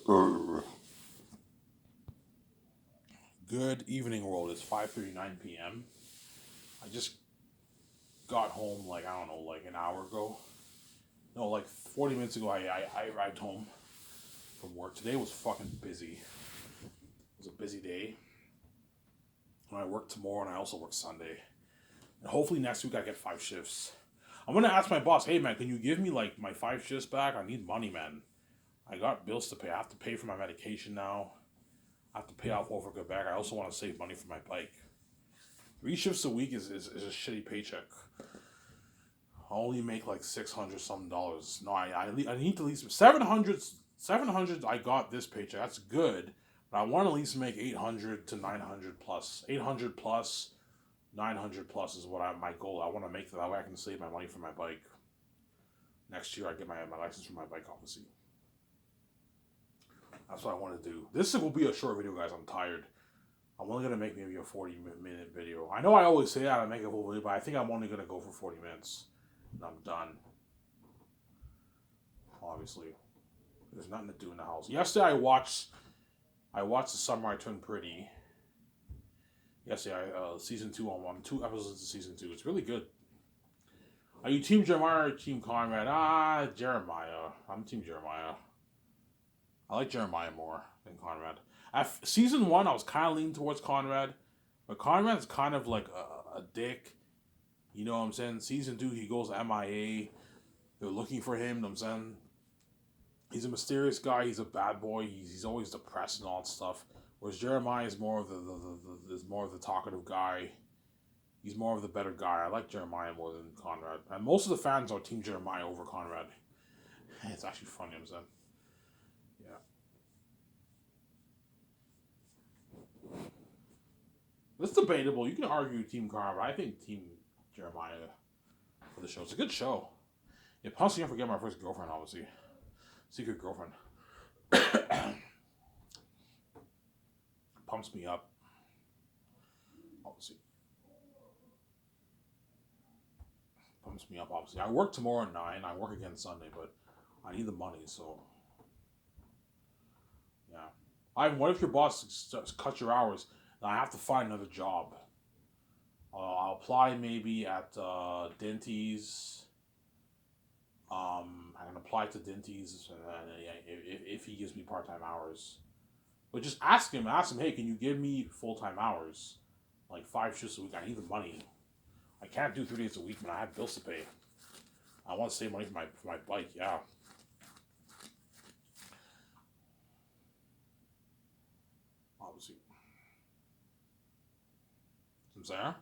Good evening, world. It's 5:39 p.m. I just got home like I don't know, like an hour ago. No, like 40 minutes ago. I arrived home from work. Today was fucking busy. It was a busy day. And I work tomorrow and I also work Sunday. And hopefully next week I get 5 shifts. I'm gonna ask my boss, hey man, can you give me like my 5 shifts back? I need money, man. I got bills to pay. I have to pay for my medication now. I have to pay off over Quebec. I also want to save money for my bike. 3 shifts a week is a shitty paycheck. I only make like 600 something dollars. No, I need to at least 700. 700 I got this paycheck. That's good. But I want to at least make 800 to 900 plus. 800 plus, 900 plus is what my goal. I want to make that way I can save my money for my bike. Next year I get my license for my bike, obviously. That's what I want to do. This will be a short video, guys. I'm tired. I'm only going to make maybe a 40-minute video. I know I always say that I make a full video, but I think I'm only going to go for 40 minutes. And I'm done. Obviously. There's nothing to do in the house. Yesterday I watched The Summer I Turned Pretty. Yesterday, season 2 on 2 episodes of season 2. It's really good. Are you Team Jeremiah or Team Conrad? Jeremiah. I'm Team Jeremiah. I like Jeremiah more than Conrad. Season 1, I was kind of leaning towards Conrad. But Conrad's kind of like a dick. You know what I'm saying? Season 2, he goes MIA. They're looking for him, you know what I'm saying? He's a mysterious guy. He's a bad boy. He's always depressed and all that stuff. Whereas Jeremiah is more of the talkative guy. He's more of the better guy. I like Jeremiah more than Conrad. And most of the fans are Team Jeremiah over Conrad. It's actually funny, I'm saying. Yeah. It's debatable. You can argue Team Conrad, but I think Team Jeremiah for the show. It's a good show. Yeah, plus you don't forget my first girlfriend, obviously. Secret girlfriend. Pumps me up. Obviously. Pumps me up, obviously. I work tomorrow at 9. I work again Sunday, but I need the money, so. Yeah. What if your boss cuts your hours? Then I have to find another job. I'll apply maybe at Denty's. I can apply to Denty's if he gives me part-time hours. But just ask him, hey, can you give me full-time hours? Like 5 shifts a week. I need the money. I can't do 3 days a week, man. I have bills to pay. I want to save money for my bike, yeah. Obviously. I'm saying?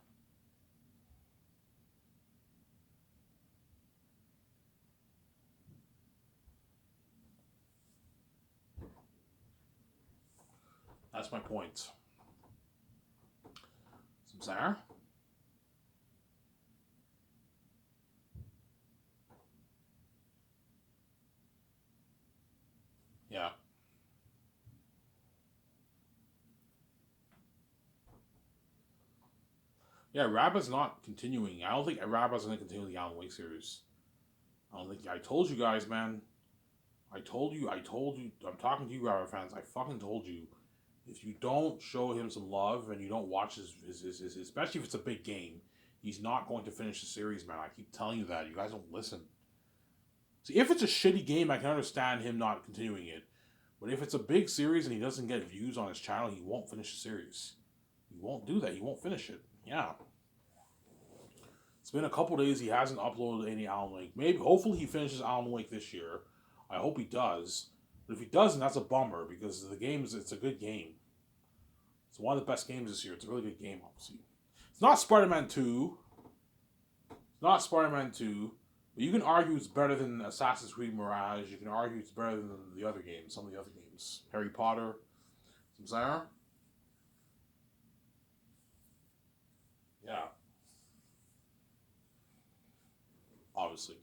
That's my point. I'm saying? Yeah. Yeah, Rabba's not continuing. I don't think Rabba's going to continue the Alan Wake series. I don't think. I told you guys, man. I told you. I'm talking to you, Rabba fans. I fucking told you. If you don't show him some love and you don't watch his especially if it's a big game, he's not going to finish the series, man. I keep telling you that. You guys don't listen. See, if it's a shitty game, I can understand him not continuing it. But if it's a big series and he doesn't get views on his channel, he won't finish the series. He won't do that. He won't finish it. Yeah. It's been a couple days. He hasn't uploaded any Alan Wake. Maybe, hopefully, he finishes Alan Wake this year. I hope he does. But if he doesn't, that's a bummer because it's a good game. It's one of the best games this year. It's a really good game, obviously. It's not Spider-Man 2. It's not Spider-Man 2. But you can argue it's better than Assassin's Creed Mirage. You can argue it's better than the other games. Some of the other games. Harry Potter. Some Sarah. Yeah. Obviously.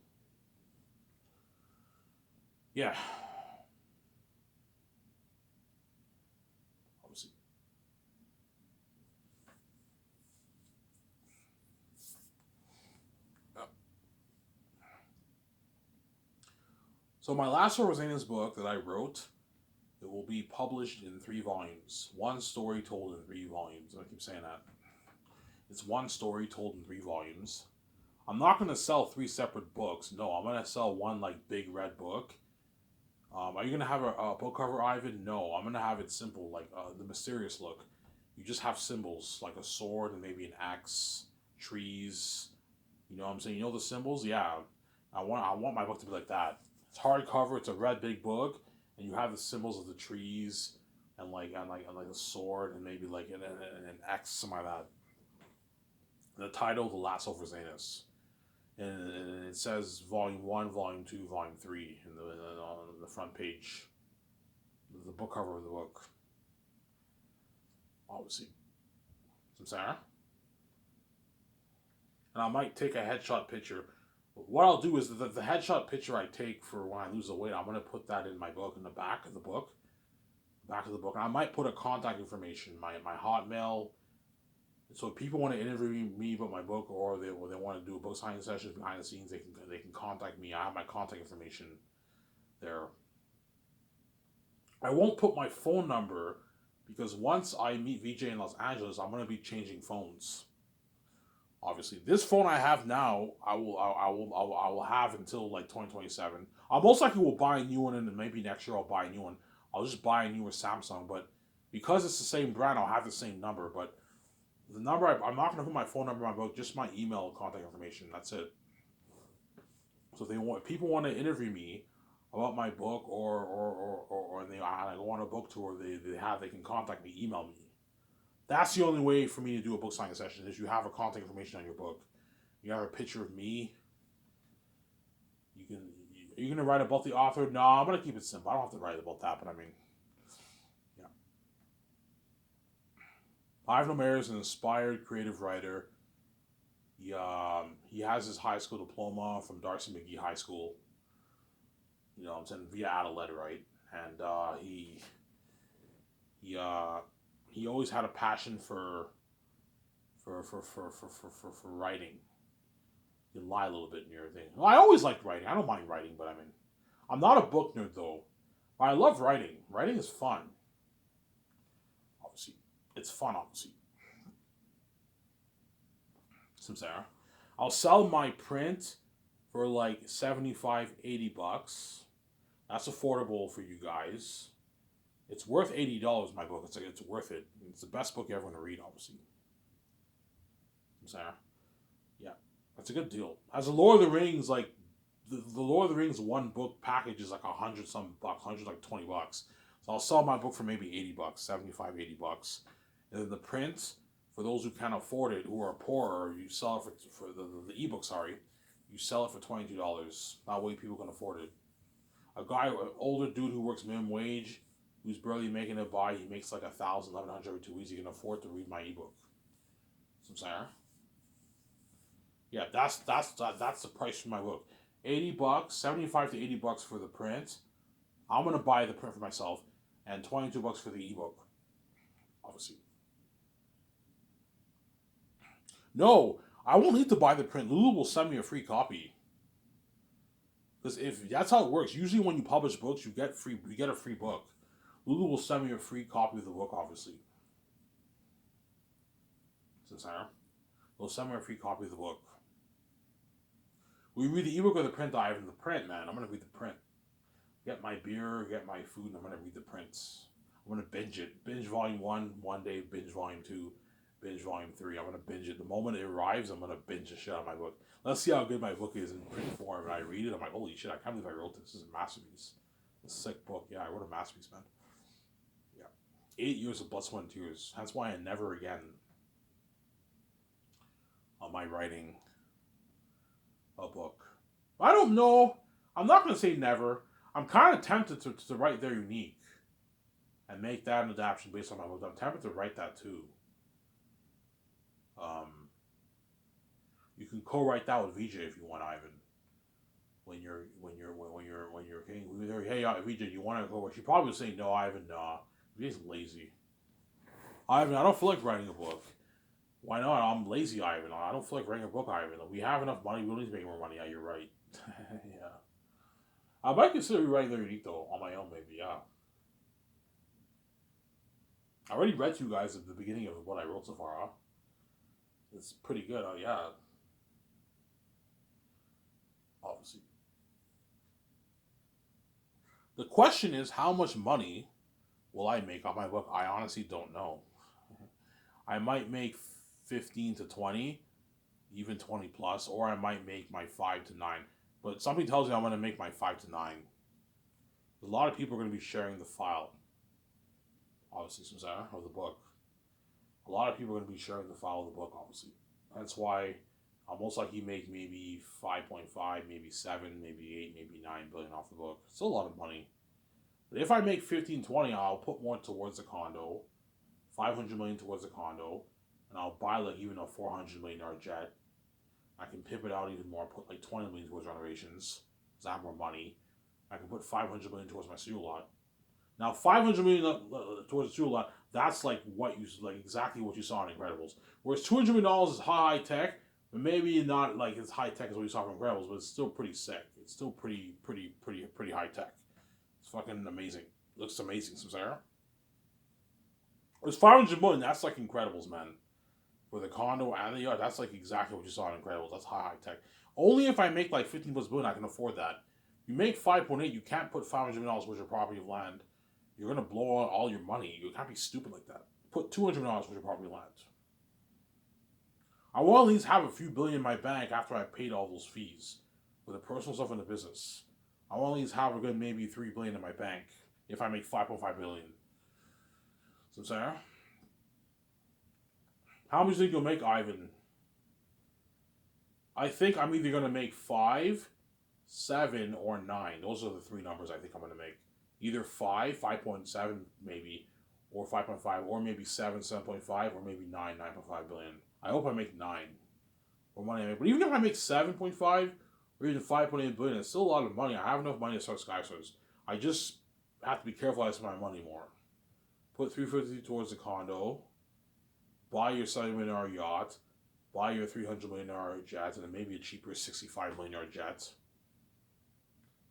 Yeah. Obviously. Yeah. So my last one was in his book that I wrote. It will be published in 3 volumes. One story told in 3 volumes. I keep saying that. It's one story told in 3 volumes. I'm not going to sell 3 separate books. No, I'm going to sell one like big red book. Are you going to have a book cover, Ivan? No, I'm going to have it simple, like the mysterious look. You just have symbols, like a sword and maybe an axe, trees. You know what I'm saying? You know the symbols? Yeah. I want my book to be like that. It's hardcover, it's a red big book, and you have the symbols of the trees and like a sword and maybe like an X, something like that. The title, The Last of Zanus. And it says Volume 1, Volume 2, Volume 3 on the front page. The book cover of the book. Obviously. Some Sarah. And I might take a headshot picture. What I'll do is the headshot picture I take for when I lose the weight, I'm going to put that in my book, in the back of the book. Back of the book. And I might put a contact information, my Hotmail. So if people want to interview me about my book, or they want to do a book signing session behind the scenes, they can contact me. I have my contact information there. I won't put my phone number because once I meet VJ in Los Angeles, I'm going to be changing phones. Obviously, this phone I have now, I will have until like 2027. I most likely will buy a new one, and maybe next year I'll buy a new one. I'll just buy a newer Samsung, but because it's the same brand, I'll have the same number. But the number, I'm not going to put my phone number in my book, just my email contact information. That's it. So if people want to interview me about my book, or they go on a book tour, they can contact me, email me. That's the only way for me to do a book signing session, is you have a contact information on your book. You have a picture of me. Are you gonna write about the author? No, I'm gonna keep it simple. I don't have to write about that, but I mean, yeah. Ivan O'Meara is an inspired creative writer. He has his high school diploma from Darcy McGee High School. You know what I'm saying, via Adelaide, right? And he always had a passion for writing. You can lie a little bit in your thing. Well, I always liked writing. I don't mind writing, but I mean, I'm not a book nerd though. I love writing. Writing is fun. Obviously, it's fun. Obviously, some Sarah. I'll sell my print for like 75, $80. That's affordable for you guys. It's worth $80. My book. It's worth it. It's the best book you're ever going to read. Obviously, some Sarah. Yeah, that's a good deal. As a Lord of the Rings, like the Lord of the Rings one book package is like 100 some bucks, 100 like $20. So I'll sell my book for maybe $80, 75, $80. And then the print, for those who can't afford it, who are poorer, you sell it for the ebook, sorry. You sell it for $22. That way people can afford it. A guy, an older dude who works minimum wage, who's barely making it by, he makes like 1,000, 1,100 every 2 weeks, he can afford to read my ebook. So I'm saying, yeah, that's the price for my book. $80, 75 to $80 for the print. I'm gonna buy the print for myself, and $22 for the ebook. Obviously. No, I won't need to buy the print. Lulu will send me a free copy. Because if that's how it works, usually when you publish books, you get a free book. Lulu will send me a free copy of the book, obviously. Sincere. They'll send me a free copy of the book. Will you read the ebook or the print, Ivan? The print, man. I'm gonna read the print. Get my beer, get my food, and I'm gonna read the prints. I'm gonna binge it. Binge volume 1 one day, binge volume 2, binge volume 3. I'm gonna binge it. The moment it arrives, I'm gonna binge the shit out of my book. Let's see how good my book is in print form. And I read it, I'm like, holy shit, I can't believe I wrote this. This is a masterpiece. A sick book. Yeah, I wrote a masterpiece, man. Yeah. 8 years of blood, sweat, and tears. That's why I never again on my writing a book. I don't know. I'm not gonna say never. I'm kind of tempted to write They're Unique and make that an adaptation based on my book. I'm tempted to write that too. You can co-write that with VJ if you want, Ivan. When you're king, hey VJ, you want to co-write? She probably would say no, Ivan. Nah, VJ's lazy. Ivan, I don't feel like writing a book. Why not? I'm lazy, Ivan. I don't feel like writing a book, Ivan. We have enough money. We don't need to make more money. Yeah, you're right. Yeah. I might consider writing They're Unique though on my own, maybe. Yeah. I already read to you guys at the beginning of what I wrote so far, huh? It's pretty good, yeah. Obviously. The question is, how much money will I make on my book? I honestly don't know. I might make 15 to 20, even 20 plus, or I might make my 5 to 9. But something tells me I'm going to make my 5 to 9. A lot of people are going to be sharing the file, obviously, since of the book. A lot of people are going to be sharing the file of the book, obviously. That's why I'll most likely make maybe 5.5, maybe 7, maybe 8, maybe 9 billion off the book. It's still a lot of money. But if I make 15, 20, I'll put more towards the condo, 500 million towards the condo, and I'll buy like even a $400 million jet. I can pimp it out even more, put like 20 million towards renovations, because I have more money. I can put 500 million towards my studio lot. Now, 500 million towards the studio lot, that's like exactly what you saw in Incredibles. Whereas $200 million is high tech, but maybe not like as high tech as what you saw from Incredibles, but it's still pretty sick. It's still pretty high tech. It's fucking amazing. Looks amazing, Samsara. There's 500 million, that's like Incredibles, man. For the condo and the yacht, that's like exactly what you saw in Incredibles. That's high tech. Only if I make like 15 plus billion, I can afford that. You make 5.8, you can't put $500 million towards your property of land. You're gonna blow out all your money. You can't be stupid like that. Put $200 million towards your property of land. I will at least have a few billion in my bank after I paid all those fees for the personal stuff in the business. I will at least have a good maybe $3 billion in my bank if I make 5.5 billion. So, Sarah, how much do you think you'll make, Ivan? I think I'm either going to make 5, 7, or 9. Those are the three numbers I think I'm going to make. Either 5, 5.7 maybe, or 5.5, or maybe 7, 7.5, or maybe 9, 9.5 billion. I hope I make 9 for money I make. But even if I make 7.5 or even 5.8 billion, it's still a lot of money. I have enough money to start Skystars. I just have to be careful I spend my money more. Put 350 towards the condo, buy your $70 million yacht, buy your $300 million jet, and then maybe a cheaper $65 million jet.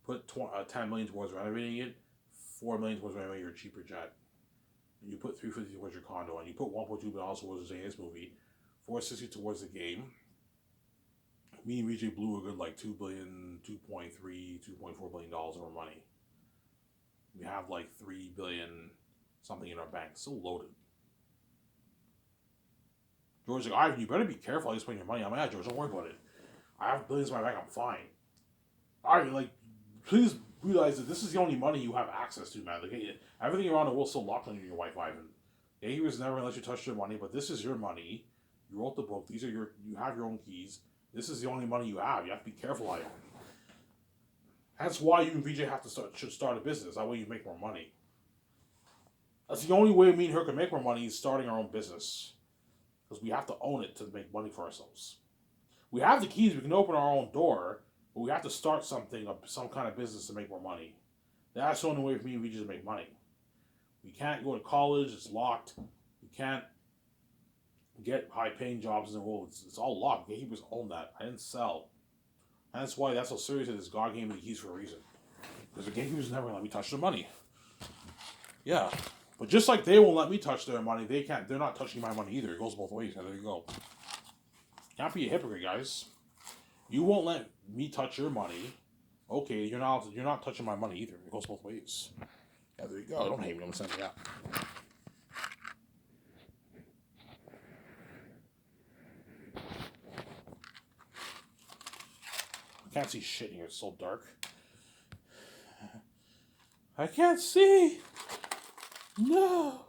Put 10 million towards renovating it, 4 million towards renovating your cheaper jet. And you put 350 towards your condo, and you put 1.2 billion towards the Zane's movie, 460 towards the game. Me and VJ blew a good like $2 billion, $2.3, $2.4 billion of our money. We have like $3 billion something in our bank, still loaded. George's like, Ivan, you better be careful how you spend your money. I'm like, yeah, George, don't worry about it. I have billions in my bank, I'm fine. Ivan, like, please realize that this is the only money you have access to, man. Like, everything around the world's still locked on you and your wife, Ivan. He was never gonna let you touch your money, but this is your money. You wrote the book. These are you have your own keys. This is the only money you have. You have to be careful how you. That's why you and VJ have to should start a business. That way you make more money. That's the only way me and her can make more money is starting our own business. Because we have to own it to make money for ourselves. We have the keys. We can open our own door, but we have to start something, some kind of business to make more money. That's the only way for me and VJ to make money. We can't go to college. It's locked. We can't get high-paying jobs in the world. It's all locked. Gatekeepers own that. I didn't sell. And that's why that's so serious it is. God gave me the keys for a reason. Because the gatekeepers never let me touch their money. Yeah. But just like they won't let me touch their money, they're not touching my money either. It goes both ways. Now, there you go. Can't be a hypocrite, guys. You won't let me touch your money. Okay, you're not touching my money either. It goes both ways. Yeah, there you go. Don't hate me. I'm sending it out. I can't see shit in here. It's so dark. I can't see. No.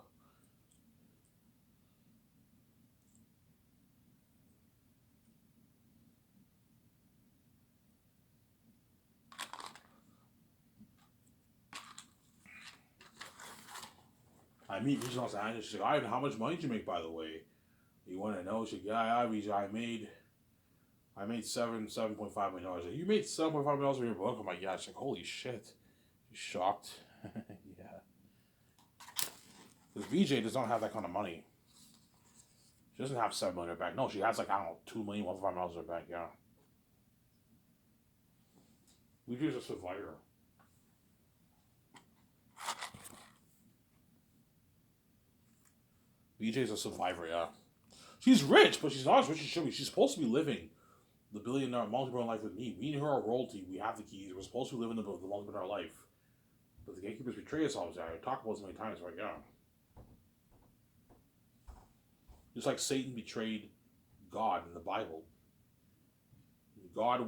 I meet Regis Los Angeles. She's like, Ivan, how much money did you make, by the way? You want to know? She's like, yeah, Regis, I made $7.5 million. Like, you made $7.5 million for your book? I'm like, yeah. She's like, holy shit. She's shocked. Yeah. Because VJ does not have that kind of money. She doesn't have $7 million in her bank. No, she has like, I don't know, $2 million, $1.5 million in her bank, yeah. VJ's a survivor. BJ's a survivor, yeah. She's rich, but she's not as rich as she should be. She's supposed to be living the billionaire, multi-billionaire life with me. Me and her are royalty. We have the keys. We're supposed to be living the multi-billionaire life. But the gatekeepers betray us all the time. I talk about it so many times, right? Yeah. Just like Satan betrayed God in the Bible. God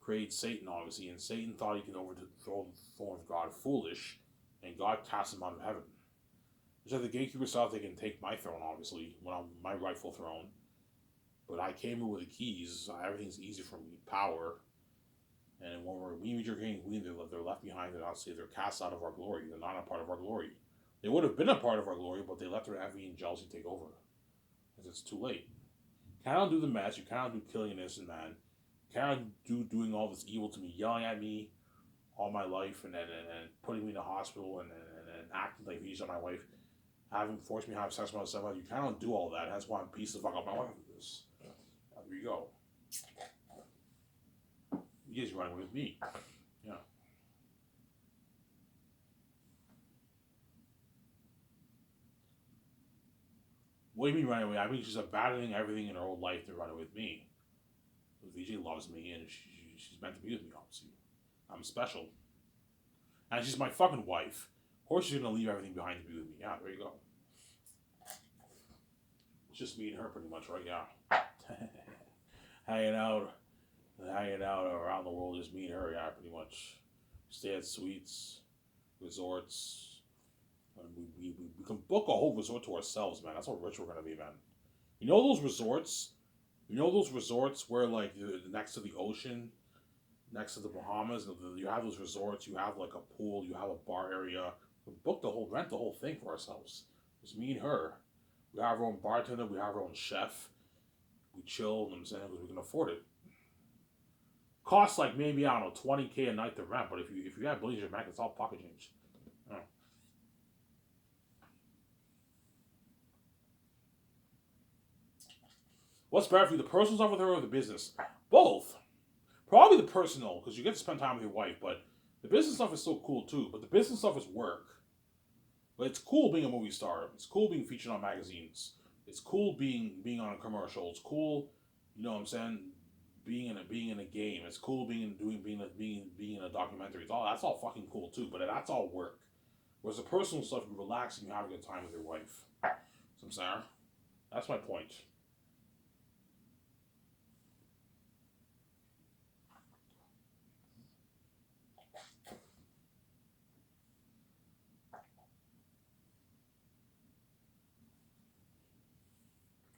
created Satan, obviously, and Satan thought he could overthrow the throne of God, foolish, and God cast him out of heaven. Just like the gatekeepers thought they can take my throne, obviously, when I'm my rightful throne. But I came in with the keys. Everything's easy for me. Power. And when we meet your king and queen, they're left behind, and I'll say they're cast out of our glory. They're not a part of our glory. They would have been a part of our glory, but they let their envy and jealousy take over. Because it's too late. You cannot do the mess. You cannot do killing an innocent man. You cannot do doing all this evil to me, yelling at me all my life, and putting me in the hospital, and acting like he's on my wife, having forced me to have sex with myself. You cannot do all that. That's why I'm piece the fuck up my wife with this. There you go. You guys running with me. Yeah. What do you mean running away? I mean, she's abandoning everything in her whole life to run away with me. VJ loves me, and she's meant to be with me, obviously. I'm special. And she's my fucking wife. Of course she's going to leave everything behind to be with me. Yeah, there you go. It's just me and her, pretty much, right? Yeah. hanging out around the world, just me and her, yeah, pretty much. Stay at suites, resorts. We can book a whole resort to ourselves, man. That's how rich we're going to be, man. You know those resorts? Where, like, next to the ocean, next to the Bahamas, you have those resorts, you have, like, a pool, you have a bar area. We rent the whole thing for ourselves. It's me and her. We have our own bartender, we have our own chef. We chill, you know what I'm saying, because we can afford it. Costs, like, maybe, I don't know, $20K a night to rent, but if you have Bleacher Bank, it's all pocket change. Yeah. What's better for you, the personal stuff with her or the business? Both. Probably the personal, because you get to spend time with your wife, but the business stuff is still cool too. But the business stuff is work. But it's cool being a movie star. It's cool being featured on magazines. It's cool being on a commercial. It's cool, you know what I'm saying, being in a game. It's cool being in a documentary. That's all fucking cool too. But that's all work. Whereas the personal stuff, you relax and you have a good time with your wife. So I'm saying, that's my point.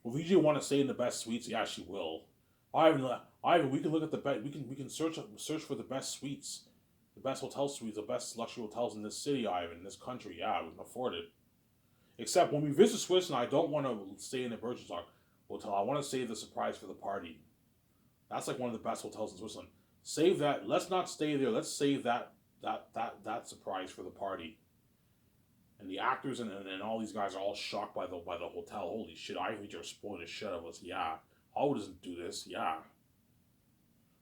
Will VJ want to stay in the best suites? Yeah, she will. Ivan, we can look at the best. We can search for the best suites, the best hotel suites, the best luxury hotels in this city, Ivan, in this country. Yeah, we can afford it. Except when we visit Switzerland, I don't want to stay in the Birkenstock hotel. I want to save the surprise for the party. That's like one of the best hotels in Switzerland. Save that. Let's not stay there. Let's save that surprise for the party. And the actors and all these guys are all shocked by the hotel. Holy shit! Ivy just spoiled the shit out of us. Yeah, Hollywood doesn't do this. Yeah,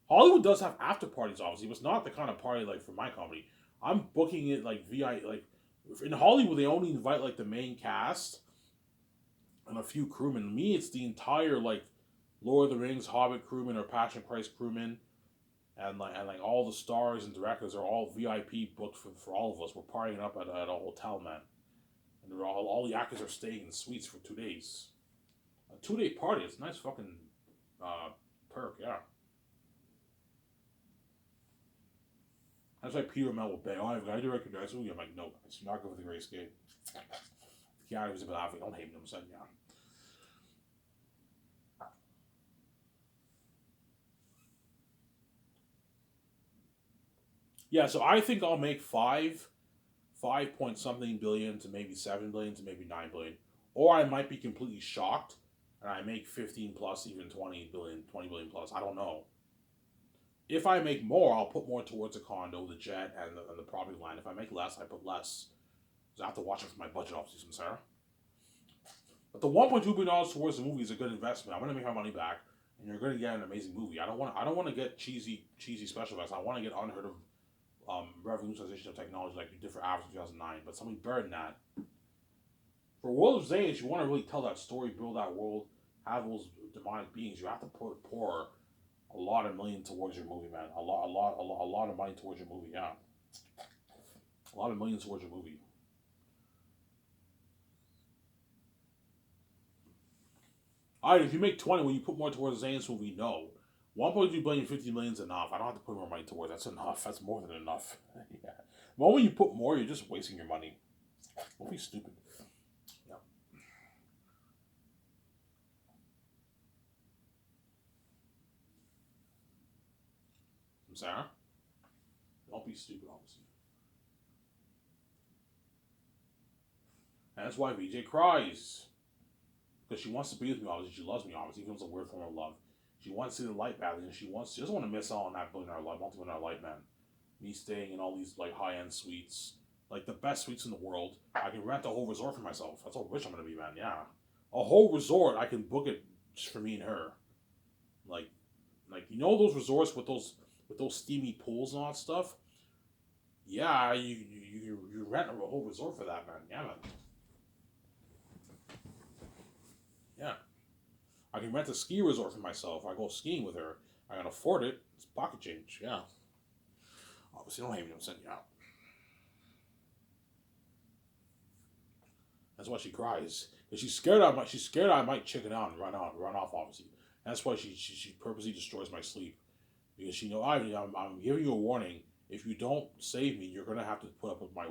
Hollywood does have after parties, obviously, but it's not the kind of party like for my comedy. I'm booking it like VI like in Hollywood they only invite like the main cast and a few crewmen. Me, it's the entire like Lord of the Rings, Hobbit crewmen or Passion Christ crewmen, and like all the stars and directors are all VIP booked for all of us. We're partying up at a hotel, man, and they're all the actors are staying in suites for 2 days. A 2 day party. It's a nice fucking perk, yeah. That's why Peter Mel will beg, oh, I do recognize you. I'm like, no, guys, you're not good with the Great Escape. Keanu was a bit laughing. Don't hate him, son, yeah. Yeah, so I think I'll make five point something billion to maybe 7 billion to maybe 9 billion. Or I might be completely shocked and I make 15 plus, even 20 billion, 20 billion plus. I don't know. If I make more, I'll put more towards a condo, the jet, and the property line. If I make less, I put less. Because I have to watch it for my budget, obviously, Sarah. But the $1.2 billion towards the movie is a good investment. I'm going to make my money back, and you're going to get an amazing movie. I don't want to get cheesy special effects. I want to get unheard of revolutionization of technology like you did for Avatar 2009, but something better than that. For World of Zanes, you want to really tell that story, build that world, have those demonic beings. You have to pour a lot of million towards your movie, man. A lot of money towards your movie. Yeah, a lot of millions towards your movie. All right, if you make 20, when you put more towards the Zane's movie, no. 1.2 billion, 50 million is enough. I don't have to put more money towards. That's enough. That's more than enough. Yeah. The moment you put more, you're just wasting your money. Don't be stupid. Yeah. Sarah, don't be stupid, obviously. And that's why VJ cries. Because she wants to be with me, obviously. She loves me, obviously. It feels a weird form of love. She wants to see the light badly, and she doesn't want to miss out on that billionaire life, multi-billionaire life, man. Me staying in all these like high-end suites, like the best suites in the world. I can rent a whole resort for myself. That's how rich I'm gonna be, man. Yeah, a whole resort. I can book it just for me and her. Like, you know those resorts with those steamy pools and all that stuff. Yeah, you rent a whole resort for that, man. Yeah, man. Yeah. I can rent a ski resort for myself. I go skiing with her. I can afford it. It's pocket change. Yeah. Obviously, don't hate me. I'm sending you out. That's why she cries. Because she's scared I might chicken out and run off. Obviously, that's why she purposely destroys my sleep. Because she know I'm giving you a warning. If you don't save me, you're gonna have to put up with my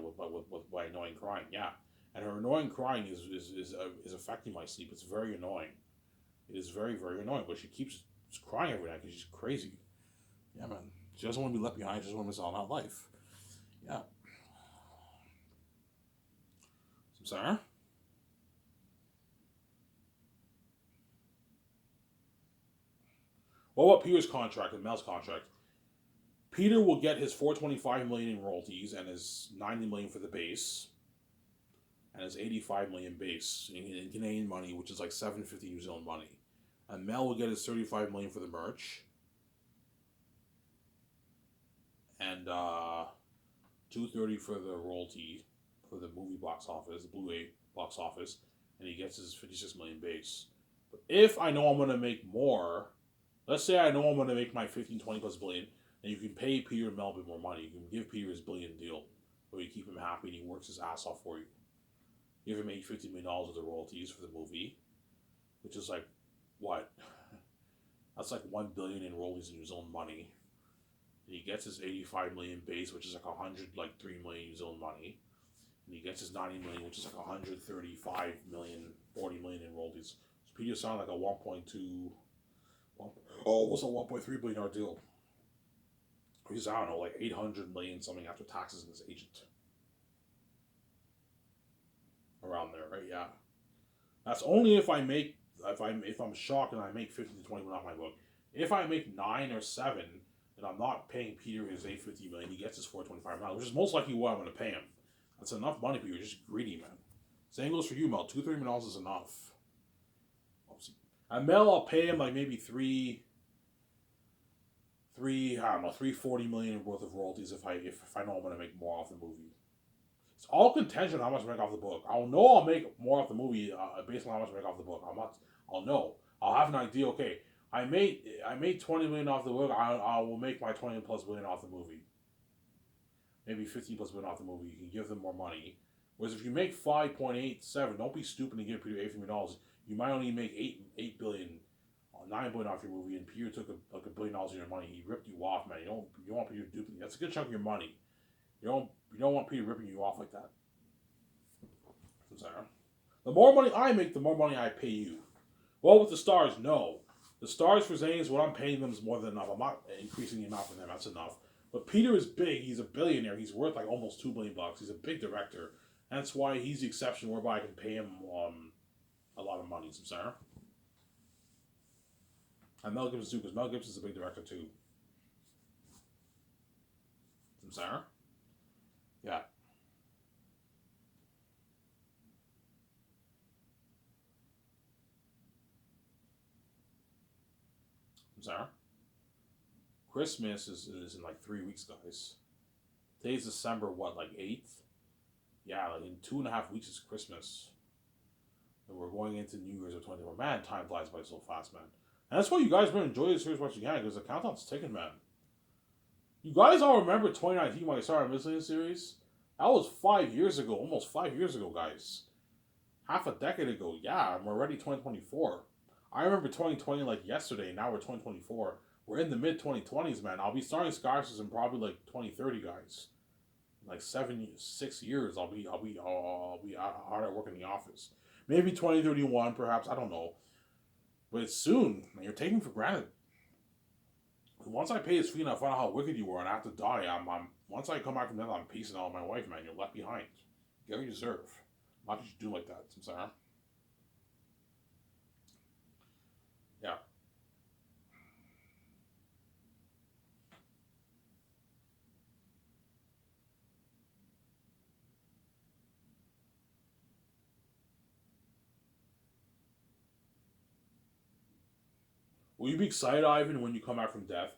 annoying crying. Yeah, and her annoying crying is affecting my sleep. It's very annoying. It is very, very annoying. But she keeps crying every night because she's crazy. Yeah, man. She doesn't want to be left behind. She doesn't want to miss out on life. Yeah. Sarah? What about Peter's contract and Mel's contract? Peter will get his 425 million in royalties and his 90 million for the base, and his 85 million base in Canadian money, which is like 750 New Zealand money. And Mel will get his 35 million for the merch, and 230 for the royalty for the movie box office, the Blu-ray box office, and he gets his 56 million base. But if I know I'm gonna make more, let's say I know I'm gonna make my 15, 20 plus billion, and you can pay Peter and Mel a bit more money. You can give Peter his billion deal, where you keep him happy and he works his ass off for you. Give him $50 million of the royalties for the movie, which is like what? That's like 1 billion in royalties in New Zealand money. And he gets his 85 million base, which is like 3 million New Zealand money. And he gets his 90 million, which is like 135 million, 40 million in royalties. So Peter signed like a 1.2, almost a 1.3 billion dollar deal. He's, I don't know, like 800 million something after taxes and his agent. Around there, right? Yeah. That's only if I'm shocked and I make 15 to 20 off my book. If I make 9 or 7, then I'm not paying Peter his 850 million. He gets his 425 million, which is most likely what I'm going to pay him. That's enough money for you. You're just greedy, man. Same goes for you, Mel. $2-3 million is enough. And Mel, I'll pay him like maybe I don't know, 340 million worth of royalties if I know I'm going to make more off the movie. It's all contingent on how much I make off the book. I'll know I'll make more off the movie based on how much I make off the book. I'll know. I'll have an idea. Okay, I made 20 million off the book. I will make my 20 plus million off the movie. Maybe 15 plus million off the movie. You can give them more money. Whereas if you make 5.87, don't be stupid and give Peter $8 million. You might only make 8 billion, 9 billion off your movie, and Peter took $1 billion of your money. He ripped you off, man. You don't want Peter to duplicate. That's a good chunk of your money. You don't want Peter ripping you off like that. I'm sorry. The more money I make, the more money I pay you. Well, with the stars, no. The stars for Zane's, what I'm paying them is more than enough. I'm not increasing the amount for them. That's enough. But Peter is big. He's a billionaire. He's worth like almost $2 billion. He's a big director. That's why he's the exception whereby I can pay him a lot of money. I'm sorry. And Mel Gibson too, because Mel Gibson's a big director too. I'm sorry. Yeah. I'm sorry. Christmas is in like 3 weeks, guys. Today's December, what, like 8th? Yeah, like in 2.5 weeks is Christmas. And we're going into New Year's of 2024. Man, time flies by so fast, man. And that's why you guys better enjoy this series as much as you can, because the countdown's ticking, man. You guys all remember 2019 when I started Missing series? That was 5 years ago, almost 5 years ago, guys. Half a decade ago. Yeah, we're already 2024. I remember 2020 like yesterday, now we're 2024. We're in the mid-2020s, man. I'll be starting Skywars in probably like 2030, guys. Like 6 years, I'll be hard at work in the office. Maybe 2031, perhaps. I don't know. But it's soon, and you're taking for granted. Once I pay this fee and I find out how wicked you were and I have to die, once I come back from death, I'm peacing out with my wife, man. You're left behind. Get what you deserve. Why did you do like that, Samsara? Yeah. Will you be excited, Ivan, when you come back from death?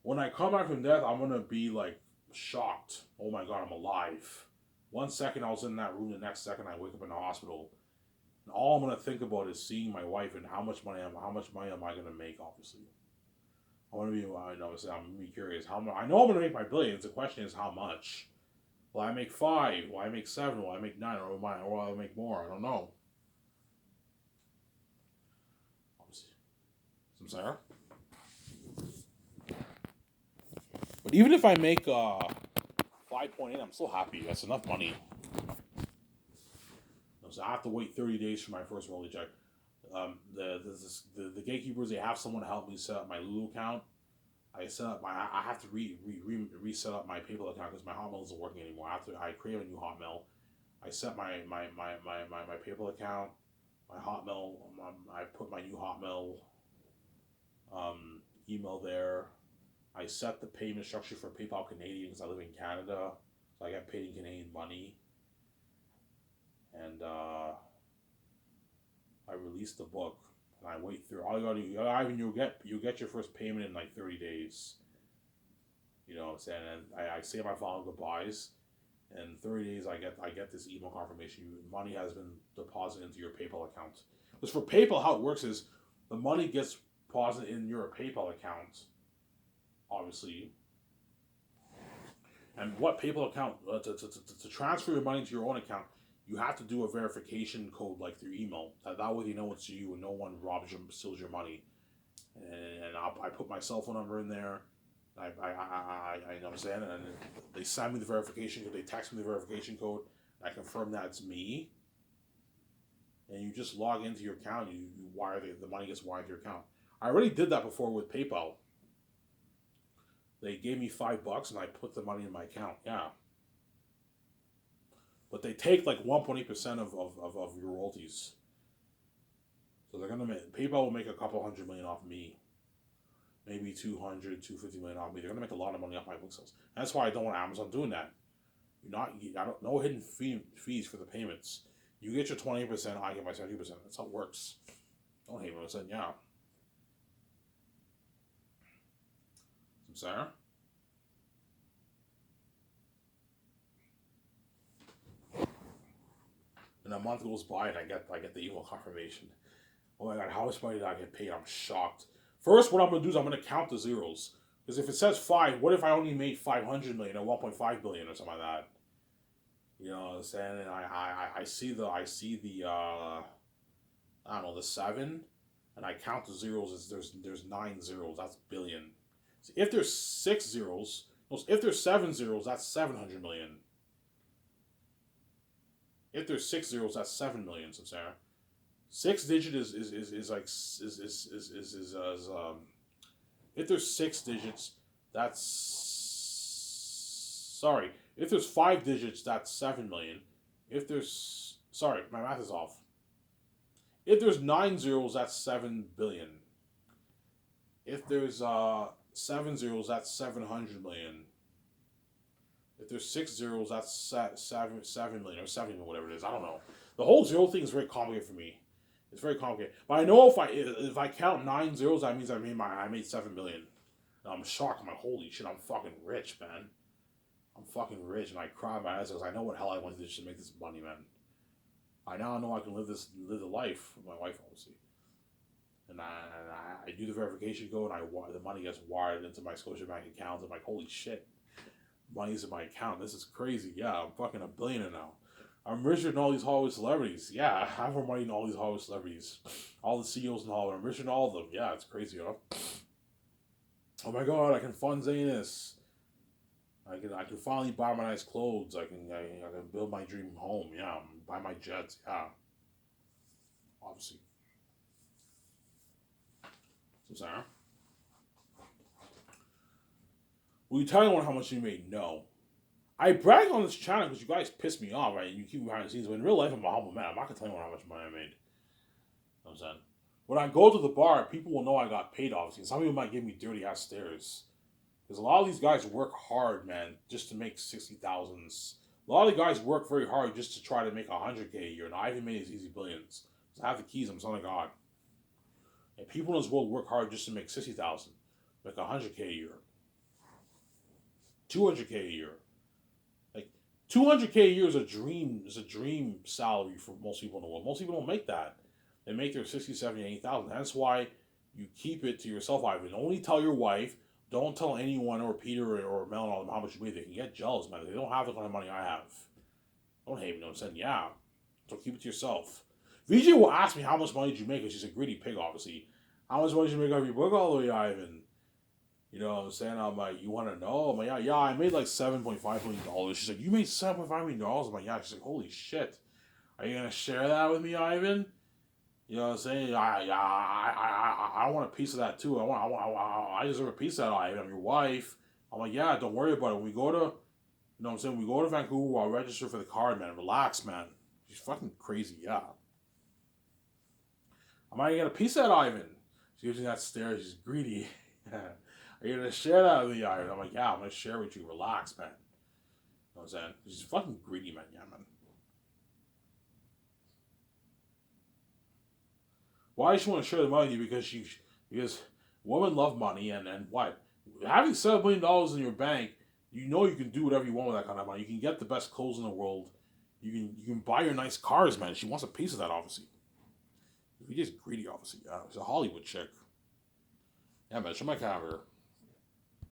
When I come back from death, I'm gonna be like shocked. Oh my god, I'm alive. 1 second I was in that room, the next second I wake up in the hospital. And all I'm gonna think about is seeing my wife and how much money am I gonna make, obviously. I'm gonna be curious. I know I'm gonna make my billions. The question is how much. Will I make 5? Will I make 7? Will I make 9? Or will I make more? I don't know. Samsara? But even if I make 5.8, I'm still happy. That's enough money. So I have to wait 30 days for my first royalty check. The gatekeepers, they have someone to help me set up my Lulu account. I have to reset up my PayPal account because my Hotmail isn't working anymore. I create a new Hotmail. I set my PayPal account, my Hotmail. I put my new Hotmail email there. I set the payment structure for PayPal Canadian because I live in Canada, so I get paid in Canadian money. And I released the book, and I wait through. All you gotta do, Ivan, you'll get your first payment in like 30 days. You know what I'm saying? And I say my final goodbyes. And 30 days, I get this email confirmation. Money has been deposited into your PayPal account. Because for PayPal, how it works is the money gets deposited in your PayPal account, obviously. And what PayPal account to transfer your money to your own account, you have to do a verification code like through email. That way they know it's you and no one steals your money. And I put my cell phone number in there. I know what I'm saying, and they send me the verification code. They text me the verification code. I confirm that it's me. And you just log into your account. You wire the money gets wired to your account. I already did that before with PayPal. They gave me $5 and I put the money in my account. Yeah. But they take like 1.8% of your royalties. So they're gonna PayPal will make a couple $100 million off me. Maybe 250 million off me. They're gonna make a lot of money off my book sales. That's why I don't want Amazon doing that. No hidden fees for the payments. You get your 20%, I get my 70%. That's how it works. Don't hate what I said, yeah. Sarah? And a month goes by and I get the email confirmation. Oh my god, how much money did I get paid? I'm shocked. First, what I'm gonna do is I'm gonna count the zeros. Because if it says 5, what if I only made 500 million or 1.5 billion or something like that? You know what I'm saying? And I see the I don't know, the 7, and I count the zeros. There's 9 zeros. That's billion. So if there's 6 zeros, if there's 7 zeros, that's 700 million. If there's 6 zeros, that's 7 million. So Sarah, 6 digit is if there's 6 digits, that's sorry. If there's 5 digits, that's 7 million. If there's sorry, my math is off. If there's 9 zeros, that's 7 billion. If there's 7 zeros, that's 700 million. If there's 6 zeros, that's 7 million or 7 million, whatever it is. I don't know. The whole zero thing is very complicated for me. It's very complicated. But I know if I count 9 zeros, that means I made 7 billion. And I'm shocked. I'm like, holy shit, I'm fucking rich, man. I'm fucking rich, and I cry my ass because I know what hell I went through to make this money, man. I now know I can live the life with my wife, obviously. And I do the verification code, and the money gets wired into my Scotiabank account. I'm like, holy shit, money's in my account. This is crazy. Yeah, I'm fucking a billionaire now. I'm richer than all these Hollywood celebrities. Yeah, I have more money than all these Hollywood celebrities. All the CEOs in Hollywood. I'm richer than all of them. Yeah, it's crazy, you know? Oh my god, I can fund Zanus. I can finally buy my nice clothes. I can build my dream home. Yeah, buy my jets. Yeah, obviously. So Sarah, will you tell anyone how much you made? No. I brag on this channel because you guys piss me off, right? You keep behind the scenes, but in real life, I'm a humble man. I'm not gonna tell anyone how much money I made. You know what I'm saying? When I go to the bar, people will know I got paid, obviously. Some people might give me dirty ass stares. Because a lot of these guys work hard, man, just to make 60,000s. A lot of the guys work very hard just to try to make 100K a year. And I even made these easy billions. So I have the keys, I'm son of God. And people in this world work hard just to make 60,000, make 100K a year, 200K a year. Like 200K a year is a dream salary for most people in the world. Most people don't make that. They make their 60, 70, 80,000. That's why you keep it to yourself, Ivan. Only tell your wife. Don't tell anyone or Peter or Mel how much you made. They can get jealous, man. They don't have the kind of money I have. Don't hate me, no. I'm saying, yeah. So keep it to yourself. VJ will ask me how much money did you make, because she's a greedy pig, obviously. How much money did you make off your book all the way, Ivan? You know what I'm saying? I'm like, you want to know? I'm like, yeah, I made like $7.5 million. She's like, you made $7.5 million? I'm like, yeah. She's like, holy shit. Are you going to share that with me, Ivan? You know what I'm saying? I want a piece of that too. I deserve a piece of that. I'm your wife. I'm like, yeah, don't worry about it. When we go to, you know what I'm saying? We go to Vancouver. I'll register for the card, man. Relax, man. She's fucking crazy, yeah. Am I gonna get a piece of that, Ivan? She gives me that stare. She's greedy. Are you gonna share that with me, Ivan? I'm like, yeah, I'm gonna share with you. Relax, man. You know what I'm saying? She's fucking greedy, man. Yeah, man. Why does she want to share the money with you? Because women love money, and what? Having $7 million in your bank, you know you can do whatever you want with that kind of money. You can get the best clothes in the world. You can buy your nice cars, man. She wants a piece of that, obviously. She's just greedy, obviously. Yeah, she's a Hollywood chick. Yeah, man. Show my camera.